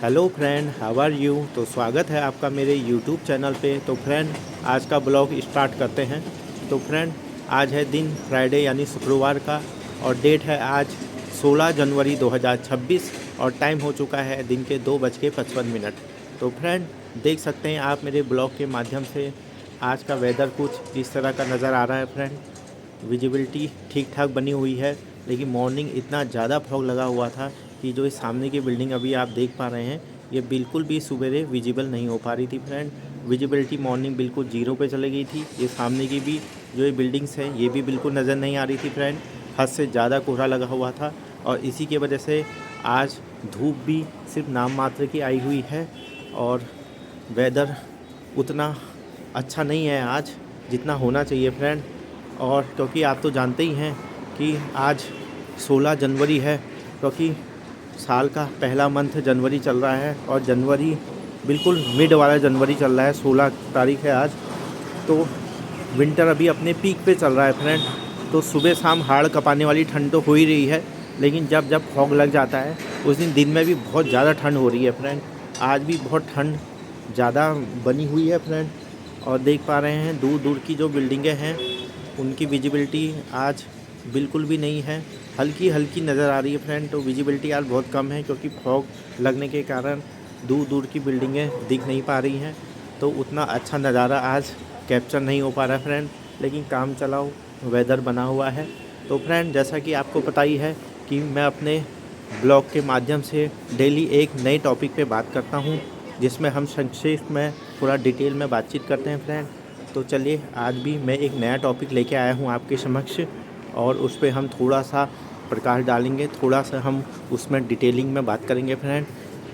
Hello friend, how are you. तो स्वागत है आपका मेरे यूट्यूब चैनल पे। तो फ्रेंड, आज का ब्लॉग स्टार्ट करते हैं। तो फ्रेंड, आज है दिन फ्राइडे यानी शुक्रवार का और डेट है आज 16 जनवरी 2026 और टाइम हो चुका है दिन के 2:55। तो फ्रेंड, देख सकते हैं आप मेरे ब्लॉग के माध्यम से आज का वेदर कुछ इस तरह का नज़र आ रहा है। फ्रेंड, विजिबिलिटी ठीक ठाक बनी हुई है, लेकिन मॉर्निंग इतना ज़्यादा फॉग लगा हुआ था कि जो इस सामने की बिल्डिंग अभी आप देख पा रहे हैं, ये बिल्कुल भी सुबेरे विजिबल नहीं हो पा रही थी। फ्रेंड, विजिबिलिटी मॉर्निंग बिल्कुल जीरो पे चली गई थी। ये सामने की भी जो ये बिल्डिंग्स हैं, ये भी बिल्कुल नज़र नहीं आ रही थी। फ्रेंड, हद से ज़्यादा कोहरा लगा हुआ था और इसी की वजह से आज धूप भी सिर्फ नाम मात्र की आई हुई है और वेदर उतना अच्छा नहीं है आज जितना होना चाहिए। फ्रेंड, और क्योंकि आप तो जानते ही हैं कि आज 16 जनवरी है, क्योंकि साल का पहला मंथ जनवरी चल रहा है और जनवरी बिल्कुल मिड वाला जनवरी चल रहा है। 16 तारीख है आज। तो विंटर अभी अपने पीक पे चल रहा है। फ्रेंड, तो सुबह शाम हाड़ कपाने वाली ठंड तो हो ही रही है, लेकिन जब जब फॉग लग जाता है उस दिन में भी बहुत ज़्यादा ठंड हो रही है। फ्रेंड, आज भी बहुत ठंड ज़्यादा बनी हुई है। फ्रेंड, और देख पा रहे हैं दूर दूर की जो बिल्डिंगें हैं उनकी विजिबिलिटी आज बिल्कुल भी नहीं है, हल्की हल्की नज़र आ रही है। फ्रेंड, तो विजिबिलिटी आज बहुत कम है क्योंकि फॉग लगने के कारण दूर दूर की बिल्डिंगें दिख नहीं पा रही हैं, तो उतना अच्छा नज़ारा आज कैप्चर नहीं हो पा रहा है। फ्रेंड, लेकिन काम चलाओ वेदर बना हुआ है। तो फ्रेंड, जैसा कि आपको पता ही है कि मैं अपने ब्लॉग के माध्यम से डेली एक नए टॉपिक पे बात करता हूँ, जिसमें हम संक्षेप में थोड़ा डिटेल में बातचीत करते हैं। फ्रेंड, तो चलिए आज भी मैं एक नया टॉपिक लेके आया हूँ आपके समक्ष और उस पर हम थोड़ा सा प्रकाश डालेंगे, थोड़ा सा हम उसमें डिटेलिंग में बात करेंगे। फ्रेंड,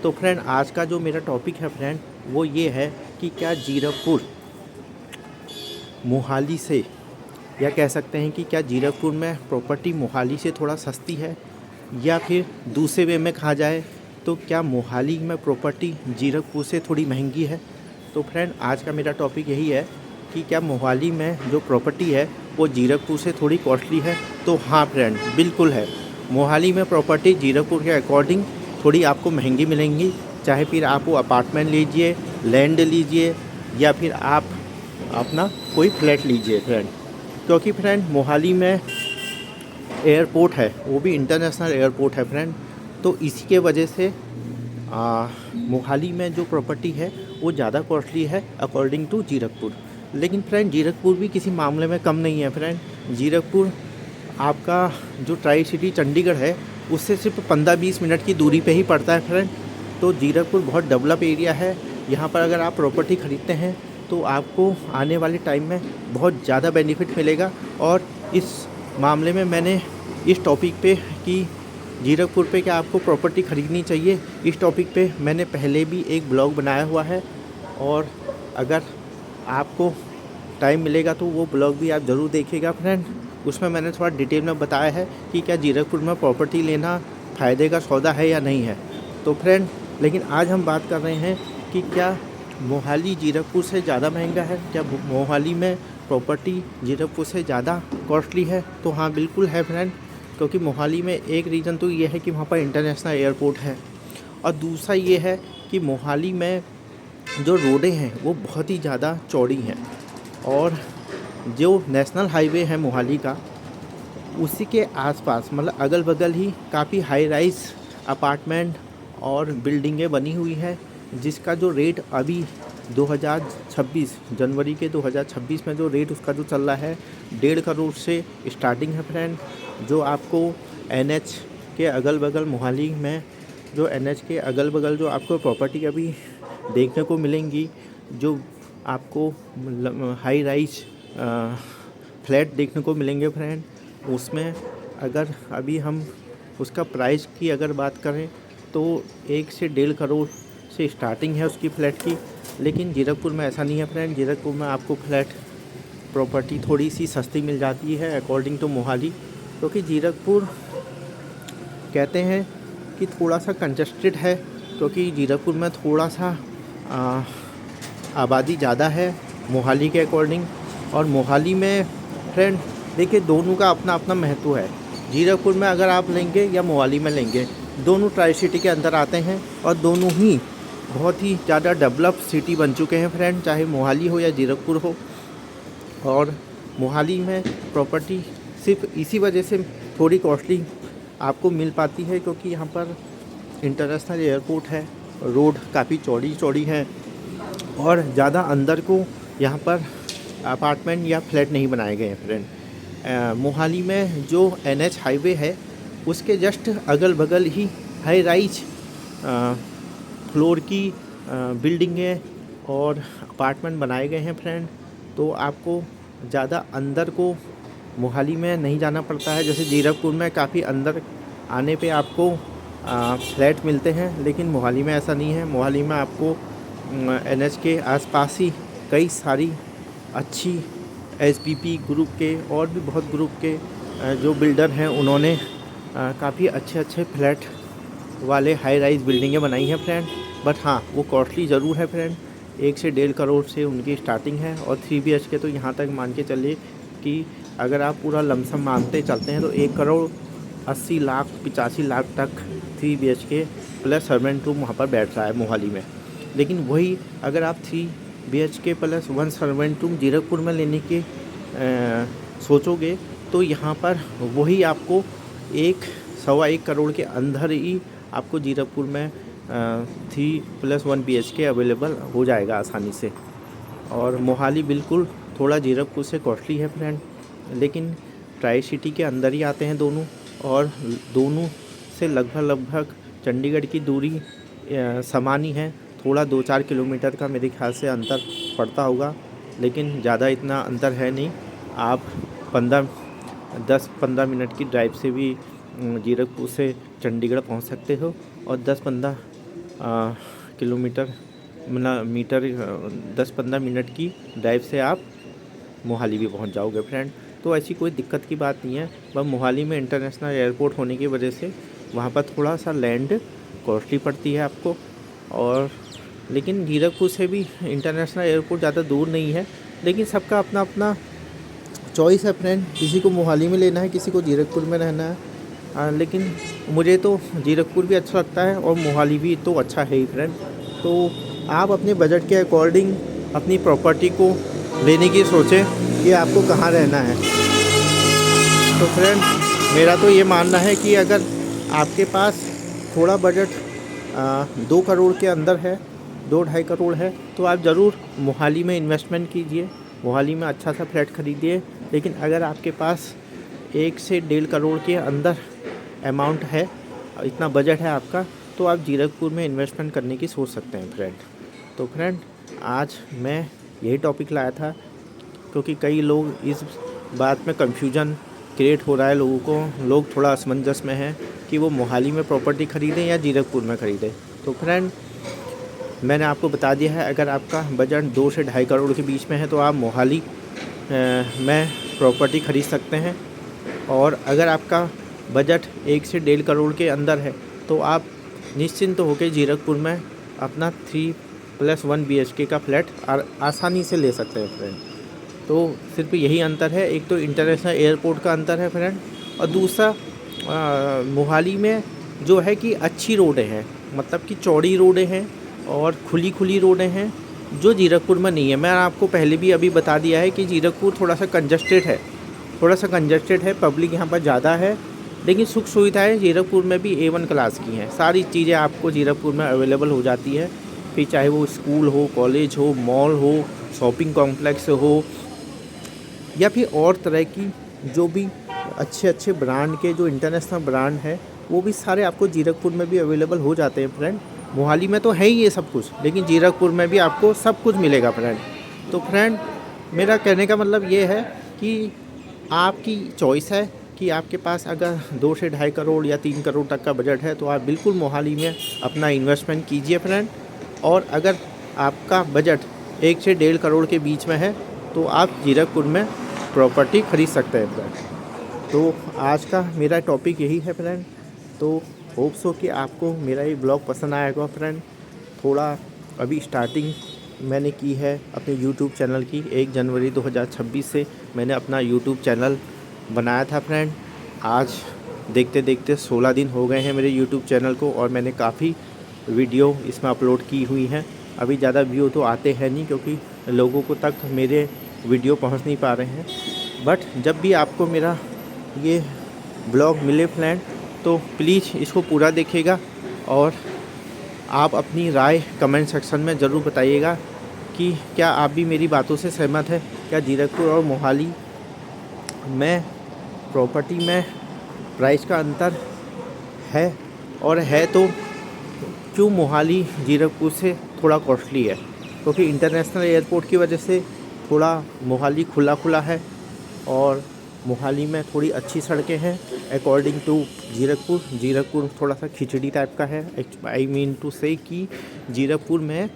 तो फ्रेंड, आज का जो मेरा टॉपिक है फ्रेंड, वो ये है कि क्या जीरकपुर मोहाली से, या कह सकते हैं कि क्या जीरकपुर में प्रॉपर्टी मोहाली से थोड़ा सस्ती है, या फिर दूसरे वे में कहा जाए तो क्या मोहाली में प्रॉपर्टी जीरकपुर से थोड़ी महंगी है। तो फ्रेंड, आज का मेरा टॉपिक यही है कि क्या मोहाली में जो प्रॉपर्टी है वो जीरकपुर से थोड़ी कॉस्टली है। तो हाँ फ्रेंड, बिल्कुल है। मोहाली में प्रॉपर्टी जीरकपुर के अकॉर्डिंग थोड़ी आपको महंगी मिलेंगी, चाहे फिर आप वो अपार्टमेंट लीजिए, लैंड लीजिए, या फिर आप अपना कोई फ्लैट लीजिए। फ्रेंड, क्योंकि फ्रेंड मोहाली में एयरपोर्ट है, वो भी इंटरनेशनल एयरपोर्ट है। फ्रेंड, तो इसी के वजह से मोहाली में जो प्रॉपर्टी है वो ज़्यादा कॉस्टली है अकॉर्डिंग टू जीरकपुर। लेकिन फ्रेंड, जीरकपुर भी किसी मामले में कम नहीं है। फ्रेंड, जीरकपुर आपका जो ट्राई सिटी चंडीगढ़ है उससे सिर्फ 15-20 मिनट की दूरी पे ही पड़ता है। फ्रेंड, तो जीरकपुर बहुत डेवलप एरिया है। यहाँ पर अगर आप प्रॉपर्टी ख़रीदते हैं तो आपको आने वाले टाइम में बहुत ज़्यादा बेनिफिट मिलेगा। और इस मामले में मैंने इस टॉपिक पे कि जीरकपुर पे क्या आपको प्रॉपर्टी ख़रीदनी चाहिए, इस टॉपिक पे मैंने पहले भी एक ब्लॉग बनाया हुआ है, और अगर आपको टाइम मिलेगा तो वो ब्लॉग भी आप ज़रूर देखिएगा। फ्रेंड, उसमें मैंने थोड़ा डिटेल में बताया है कि क्या जीरकपुर में प्रॉपर्टी लेना फ़ायदे का सौदा है या नहीं है। तो फ्रेंड, लेकिन आज हम बात कर रहे हैं कि क्या मोहाली जीरकपुर से ज़्यादा महंगा है, क्या मोहाली में प्रॉपर्टी जीरकपुर से ज़्यादा कॉस्टली है। तो हाँ, बिल्कुल है फ्रेंड, क्योंकि मोहाली में एक रीज़न तो ये है कि वहाँ पर इंटरनेशनल एयरपोर्ट है, और दूसरा ये है कि मोहाली में जो रोडें हैं वो बहुत ही ज़्यादा चौड़ी हैं, और जो नेशनल हाईवे है मोहाली का उसी के आसपास मतलब अगल बगल ही काफ़ी हाई राइज अपार्टमेंट और बिल्डिंगें बनी हुई हैं, जिसका जो रेट अभी 2026 जनवरी के 2026 में जो रेट उसका जो चल रहा है 1.5 करोड़ से स्टार्टिंग है। फ्रेंड, जो आपको NH के अगल बगल मोहाली में जो NH के अगल बगल जो आपको प्रॉपर्टी अभी देखने को मिलेंगी, जो आपको हाई राइज फ्लैट देखने को मिलेंगे। फ्रेंड, उसमें अगर अभी हम उसका प्राइस की अगर बात करें तो 1 से 1.5 करोड़ से स्टार्टिंग है उसकी फ़्लैट की। लेकिन जीरकपुर में ऐसा नहीं है। फ्रेंड, जीरकपुर में आपको फ्लैट प्रॉपर्टी थोड़ी सी सस्ती मिल जाती है अकॉर्डिंग टू मोहाली, क्योंकि जीरकपुर कहते हैं कि थोड़ा सा कंजस्टेड है, क्योंकि जीरकपुर में थोड़ा सा आबादी ज़्यादा है मोहाली के अकॉर्डिंग। और मोहाली में फ्रेंड देखिए, दोनों का अपना अपना महत्व है। जीरकपुर में अगर आप लेंगे या मोहाली में लेंगे, दोनों ट्राई सिटी के अंदर आते हैं और दोनों ही बहुत ही ज़्यादा डेवलप सिटी बन चुके हैं फ्रेंड, चाहे मोहाली हो या जीरकपुर हो। और मोहाली में प्रॉपर्टी सिर्फ इसी वजह से थोड़ी कॉस्टली आपको मिल पाती है क्योंकि यहाँ पर इंटरनेशनल एयरपोर्ट है, रोड काफ़ी चौड़ी चौड़ी है और ज़्यादा अंदर को यहाँ पर अपार्टमेंट या फ्लैट नहीं बनाए गए हैं फ्रेंड। मोहाली में जो NH हाईवे है उसके जस्ट अगल बगल ही हाई राइज फ्लोर की बिल्डिंगें और अपार्टमेंट बनाए गए हैं फ्रेंड। तो आपको ज़्यादा अंदर को मोहाली में नहीं जाना पड़ता है। जैसे जीरकपुर में काफ़ी अंदर आने पे आपको फ्लैट मिलते हैं, लेकिन मोहाली में ऐसा नहीं है। मोहाली में आपको NH के आसपास ही कई सारी अच्छी SBP ग्रुप के और भी बहुत ग्रुप के जो बिल्डर हैं उन्होंने काफ़ी अच्छे अच्छे फ्लैट वाले हाई राइज बिल्डिंगें बनाई हैं फ्रेंड। बट हाँ, वो कॉस्टली ज़रूर है फ्रेंड। 1 से 1.5 करोड़ से उनकी स्टार्टिंग है और 3 BHK तो यहाँ तक मान के चलिए कि अगर आप पूरा लमसम मानते चलते हैं तो 1 करोड़ 80 लाख 85 लाख तक 3 BHK प्लस सर्वेंट रूम वहाँ पर बैठ रहा है मोहाली में। लेकिन वही अगर आप 3 BHK plus 1 servant room Zirakpur में लेने के सोचोगे तो यहाँ पर वही आपको 1.25 करोड़ के अंदर ही आपको जीरकपुर में 3+1 BHK अवेलेबल हो जाएगा आसानी से। और मोहाली बिल्कुल थोड़ा जीरकपुर से कॉस्टली है फ्रेंड, लेकिन ट्राई सिटी के अंदर ही आते हैं दोनों और दोनों से लगभग चंडीगढ़ की दूरी समान ही है। थोड़ा 2-4 किलोमीटर का मेरे ख्याल से अंतर पड़ता होगा, लेकिन ज़्यादा इतना अंतर है नहीं। आप 10-15 मिनट की ड्राइव से भी जीरकपुर से चंडीगढ़ पहुंच सकते हो और 10-15 मिनट की ड्राइव से आप मोहाली भी पहुंच जाओगे फ्रेंड। तो ऐसी कोई दिक्कत की बात नहीं है। बस मोहाली में इंटरनेशनल एयरपोर्ट होने की वजह से वहाँ पर थोड़ा सा लैंड कॉस्टली पड़ती है आपको। और लेकिन जीरकपुर से भी इंटरनेशनल एयरपोर्ट ज़्यादा दूर नहीं है, लेकिन सबका अपना अपना चॉइस है फ्रेंड। किसी को मोहाली में लेना है, किसी को जीरकपुर में रहना है। लेकिन मुझे तो जीरकपुर भी अच्छा लगता है और मोहाली भी तो अच्छा है ही फ्रेंड। तो आप अपने बजट के अकॉर्डिंग अपनी प्रॉपर्टी को लेने की सोचें कि आपको कहाँ रहना है। तो फ्रेंड, मेरा तो ये मानना है कि अगर आपके पास थोड़ा बजट 2 करोड़ के अंदर है, 2-2.5 करोड़ है, तो आप ज़रूर मोहाली में इन्वेस्टमेंट कीजिए, मोहाली में अच्छा सा फ्लैट ख़रीदिए। लेकिन अगर आपके पास 1 से 1.5 करोड़ के अंदर अमाउंट है, इतना बजट है आपका, तो आप जीरकपुर में इन्वेस्टमेंट करने की सोच सकते हैं फ्रेंड। तो फ्रेंड, आज मैं यही टॉपिक लाया था क्योंकि कई लोग इस बात में कंफ्यूजन क्रिएट हो रहा है लोगों को। लोग थोड़ा असमंजस में हैं कि वो मोहाली में प्रॉपर्टी ख़रीदें या जीरकपुर में ख़रीदें। तो फ्रेंड, मैंने आपको बता दिया है, अगर आपका बजट 2 से 2.5 करोड़ के बीच में है तो आप मोहाली में प्रॉपर्टी ख़रीद सकते हैं। और अगर आपका बजट 1 से 1.5 करोड़ के अंदर है तो आप निश्चिंत होकर जीरकपुर में अपना 3+1 BHK का फ्लैट आसानी से ले सकते हैं फ्रेंड। तो सिर्फ यही अंतर है, एक तो इंटरनेशनल एयरपोर्ट का अंतर है फ्रेंड, और दूसरा मोहाली में जो है कि अच्छी रोडें हैं, मतलब कि चौड़ी रोडें हैं और खुली रोडें हैं, जो जीरकपुर में नहीं है। मैं आपको पहले भी अभी बता दिया है कि जीरकपुर थोड़ा सा कंजस्टेड है, पब्लिक यहाँ पर ज़्यादा है, लेकिन सुख सुविधाएं जीरकपुर में भी A1 क्लास की हैं। सारी चीज़ें आपको जीरकपुर में अवेलेबल हो जाती है, फिर चाहे वो स्कूल हो, कॉलेज हो, मॉल हो, शॉपिंग कॉम्प्लेक्स हो, या फिर और तरह की जो भी अच्छे ब्रांड के जो इंटरनेशनल ब्रांड है वो भी सारे आपको जीरकपुर में भी अवेलेबल हो जाते हैं फ्रेंड। मोहाली में तो है ही ये सब कुछ, लेकिन जीरकपुर में भी आपको सब कुछ मिलेगा फ्रेंड। तो फ्रेंड, मेरा कहने का मतलब ये है कि आपकी चॉइस है कि आपके पास अगर 2 से 2.5 करोड़ या 3 करोड़ तक का बजट है तो आप बिल्कुल मोहाली में अपना इन्वेस्टमेंट कीजिए फ्रेंड। और अगर आपका बजट 1 से 1.5 करोड़ के बीच में है तो आप जीरकपुर में प्रॉपर्टी ख़रीद सकते हैं फ्रेंड। तो आज का मेरा टॉपिक यही है फ्रेंड। तो होप सो कि आपको मेरा ये ब्लॉग पसंद आएगा फ्रेंड। थोड़ा अभी स्टार्टिंग मैंने की है अपने यूट्यूब चैनल की। 1 जनवरी 2026 से मैंने अपना यूट्यूब चैनल बनाया था फ्रेंड। आज देखते देखते 16 दिन हो गए हैं मेरे यूट्यूब चैनल को और मैंने काफ़ी वीडियो इसमें अपलोड की हुई हैं। अभी ज़्यादा व्यू तो आते हैं नहीं क्योंकि लोगों को तक मेरे वीडियो पहुंच नहीं पा रहे हैं। बट जब भी आपको मेरा ये ब्लॉग मिले फ्रेंड तो प्लीज़ इसको पूरा देखिएगा और आप अपनी राय कमेंट सेक्शन में ज़रूर बताइएगा कि क्या आप भी मेरी बातों से सहमत है। क्या जीरकपुर और मोहाली में प्रॉपर्टी में प्राइस का अंतर है, और है तो क्यों मोहाली जीरकपुर से थोड़ा कॉस्टली है? क्योंकि इंटरनेशनल एयरपोर्ट की वजह से थोड़ा मोहाली खुला खुला है और मोहाली में थोड़ी अच्छी सड़कें हैं अकॉर्डिंग टू जीरकपुर थोड़ा सा खिचड़ी टाइप का है। आई मीन टू से कि जीरकपुर में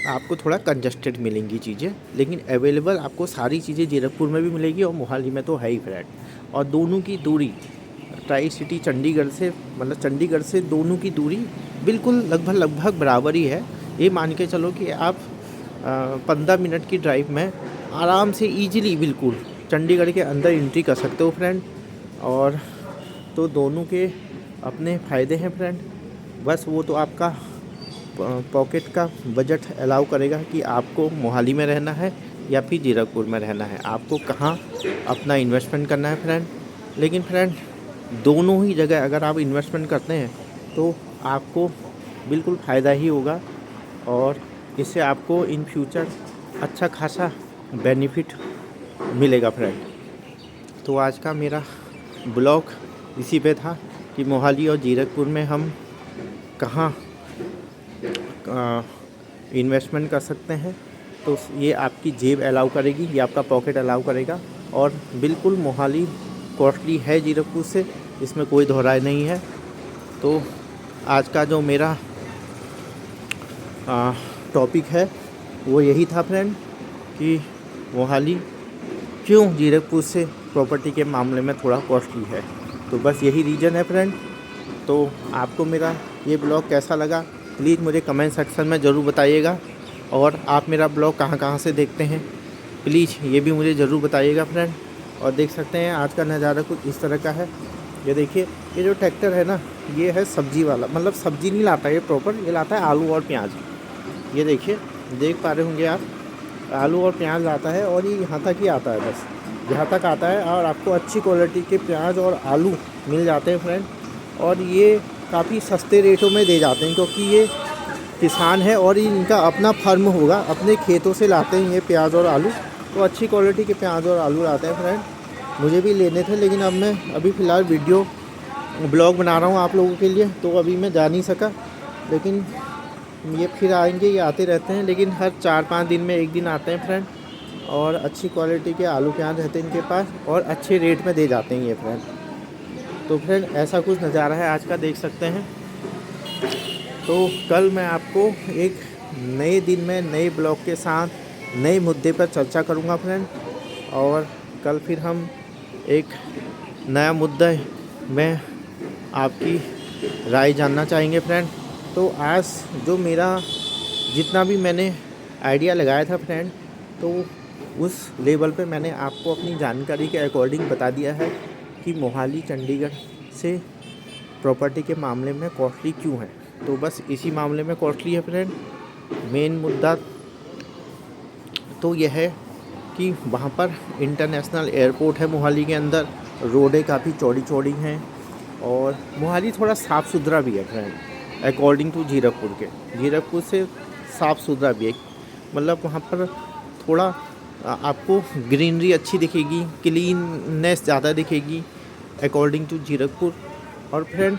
आपको थोड़ा कंजस्टेड मिलेंगी चीज़ें, लेकिन अवेलेबल आपको सारी चीज़ें जीरकपुर में भी मिलेगी और मोहाली में तो है ही फ्रेंड। और दोनों की दूरी ट्राई सिटी चंडीगढ़ से, मतलब चंडीगढ़ से दोनों की दूरी बिल्कुल लगभग बराबर ही है। ये मान के चलो कि आप 15 मिनट की ड्राइव में आराम से ईजिली बिल्कुल चंडीगढ़ के अंदर एंट्री कर सकते हो फ्रेंड। और तो दोनों के अपने फ़ायदे हैं फ्रेंड। बस वो तो आपका पॉकेट का बजट अलाउ करेगा कि आपको मोहाली में रहना है या फिर जीरकपुर में रहना है, आपको कहाँ अपना इन्वेस्टमेंट करना है फ्रेंड। लेकिन फ्रेंड दोनों ही जगह अगर आप इन्वेस्टमेंट करते हैं तो आपको बिल्कुल फ़ायदा ही होगा और इससे आपको इन फ्यूचर अच्छा खासा बेनिफिट मिलेगा फ्रेंड। तो आज का मेरा ब्लॉग इसी पे था कि मोहाली और जीरकपुर में हम कहाँ इन्वेस्टमेंट कर सकते हैं। तो ये आपकी जेब अलाउ करेगी, ये आपका पॉकेट अलाउ करेगा। और बिल्कुल मोहाली कॉस्टली है जीरकपुर से, इसमें कोई दोहराई नहीं है। तो आज का जो मेरा टॉपिक है वो यही था फ्रेंड कि मोहाली क्यों जीरकपुर से प्रॉपर्टी के मामले में थोड़ा कॉस्टली है। तो बस यही रीज़न है फ्रेंड। तो आपको मेरा ये ब्लॉग कैसा लगा प्लीज़ मुझे कमेंट सेक्शन में ज़रूर बताइएगा। और आप मेरा ब्लॉग कहाँ से देखते हैं प्लीज़ ये भी मुझे ज़रूर बताइएगा फ्रेंड। और देख सकते हैं आज का नज़ारा कुछ इस तरह का है। ये देखिए, ये जो ट्रैक्टर है ना, ये है सब्ज़ी वाला, मतलब सब्ज़ी नहीं लाता ये प्रॉपर, ये लाता है आलू और प्याज। ये देखिए, देख पा रहे होंगे आप, आलू और प्याज लाता है और ये यहाँ तक ही आता है, बस यहाँ तक आता है। और आपको अच्छी क्वालिटी के प्याज और आलू मिल जाते हैं फ्रेंड। और ये काफ़ी सस्ते रेटों में दे जाते हैं क्योंकि ये किसान है और इनका अपना फार्म होगा, अपने खेतों से लाते हैं ये प्याज और आलू। तो अच्छी क्वालिटी के प्याज और आलू लाते हैं फ्रेंड। मुझे भी लेने थे लेकिन अब मैं फ़िलहाल वीडियो ब्लॉग बना रहा हूँ आप लोगों के लिए, तो अभी मैं जा नहीं सका। लेकिन ये फिर आएंगे, ये आते रहते हैं, लेकिन हर 4-5 दिन में एक दिन आते हैं फ्रेंड। और अच्छी क्वालिटी के आलू प्याज रहते हैं इनके पास और अच्छे रेट में दे जाते हैं ये फ्रेंड। तो फ्रेंड ऐसा कुछ नज़ारा है आज का, देख सकते हैं। तो कल मैं आपको एक नए दिन में नए ब्लॉग के साथ नए मुद्दे पर चर्चा करूंगा फ्रेंड। और कल फिर हम एक नया मुद्दा में आपकी राय जानना चाहेंगे फ्रेंड। तो आज जो मेरा जितना भी मैंने आइडिया लगाया था फ्रेंड, तो उस लेवल पे मैंने आपको अपनी जानकारी के अकॉर्डिंग बता दिया है कि मोहाली चंडीगढ़ से प्रॉपर्टी के मामले में कॉस्टली क्यों है। तो बस इसी मामले में कॉस्टली है फ्रेंड। मेन मुद्दा तो यह है कि वहाँ पर इंटरनेशनल एयरपोर्ट है मोहाली के अंदर, रोडें काफ़ी चौड़ी हैं और मोहाली थोड़ा साफ़ सुथरा भी है फ्रेंड अकॉर्डिंग टू जीरकपुर से साफ़ सुथरा भी है। मतलब वहाँ पर थोड़ा आपको ग्रीनरी अच्छी दिखेगी, क्लीननेस ज़्यादा दिखेगी अकॉर्डिंग टू जीरकपुर। और फ्रेंड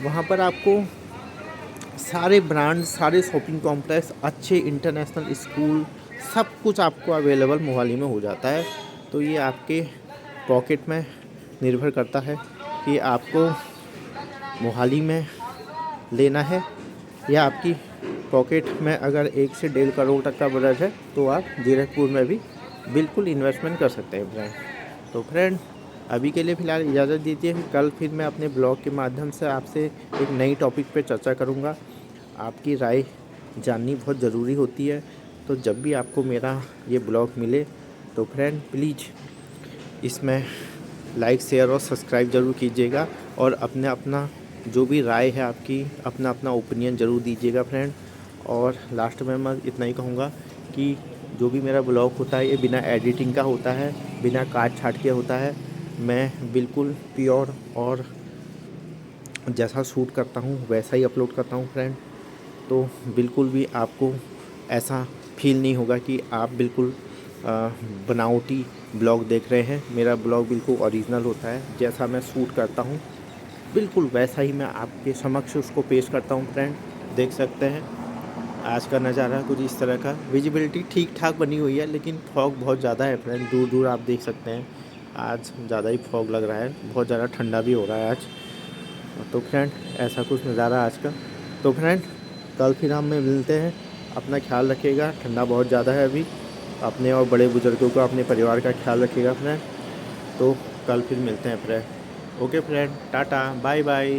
वहाँ पर आपको सारे ब्रांड, सारे शॉपिंग कॉम्प्लेक्स, अच्छे इंटरनेशनल स्कूल, सब कुछ आपको अवेलेबल मोहाली में हो जाता है। तो ये आपके पॉकेट में निर्भर करता है कि आपको मोहाली में लेना है या आपकी पॉकेट में अगर 1 से 1.5 करोड़ तक का बजट है तो आप जीरकपुर में भी बिल्कुल इन्वेस्टमेंट कर सकते हैं फ्रेंड। तो फ्रेंड अभी के लिए फ़िलहाल इजाज़त दीजिए। कल फिर मैं अपने ब्लॉग के माध्यम से आपसे एक नई टॉपिक पे चर्चा करूँगा। आपकी राय जाननी बहुत ज़रूरी होती है। तो जब भी आपको मेरा ये ब्लॉग मिले तो फ्रेंड प्लीज़ इसमें लाइक, शेयर और सब्सक्राइब ज़रूर कीजिएगा। और अपने अपना जो भी राय है आपकी, अपना अपना ओपिनियन ज़रूर दीजिएगा फ्रेंड। और लास्ट में मैं इतना ही कहूँगा कि जो भी मेरा ब्लॉग होता है ये बिना एडिटिंग का होता है, बिना काट छाट के होता है। मैं बिल्कुल प्योर और जैसा शूट करता हूँ वैसा ही अपलोड करता हूँ फ्रेंड। तो बिल्कुल भी आपको ऐसा फील नहीं होगा कि आप बिल्कुल बनावटी ब्लॉग देख रहे हैं। मेरा ब्लॉग बिल्कुल ओरिजिनल होता है, जैसा मैं शूट करता हूँ बिल्कुल वैसा ही मैं आपके समक्ष उसको पेश करता हूँ फ्रेंड। देख सकते हैं आज का नज़ारा कुछ इस तरह का। विजिबिलिटी ठीक ठाक बनी हुई है, लेकिन फॉग बहुत ज़्यादा है फ्रेंड। दूर दूर आप देख सकते हैं आज ज़्यादा ही फॉग लग रहा है, बहुत ज़्यादा ठंडा भी हो रहा है आज। तो फ्रेंड ऐसा कुछ नज़ारा आज का। तो फ्रेंड कल फिर हम में मिलते हैं। अपना ख्याल रखिएगा, ठंडा बहुत ज़्यादा है अभी। अपने और बड़े बुज़ुर्गों का, अपने परिवार का ख्याल रखिएगा फ्रेंड। तो कल फिर मिलते हैं friend. Okay friend, tata bye bye.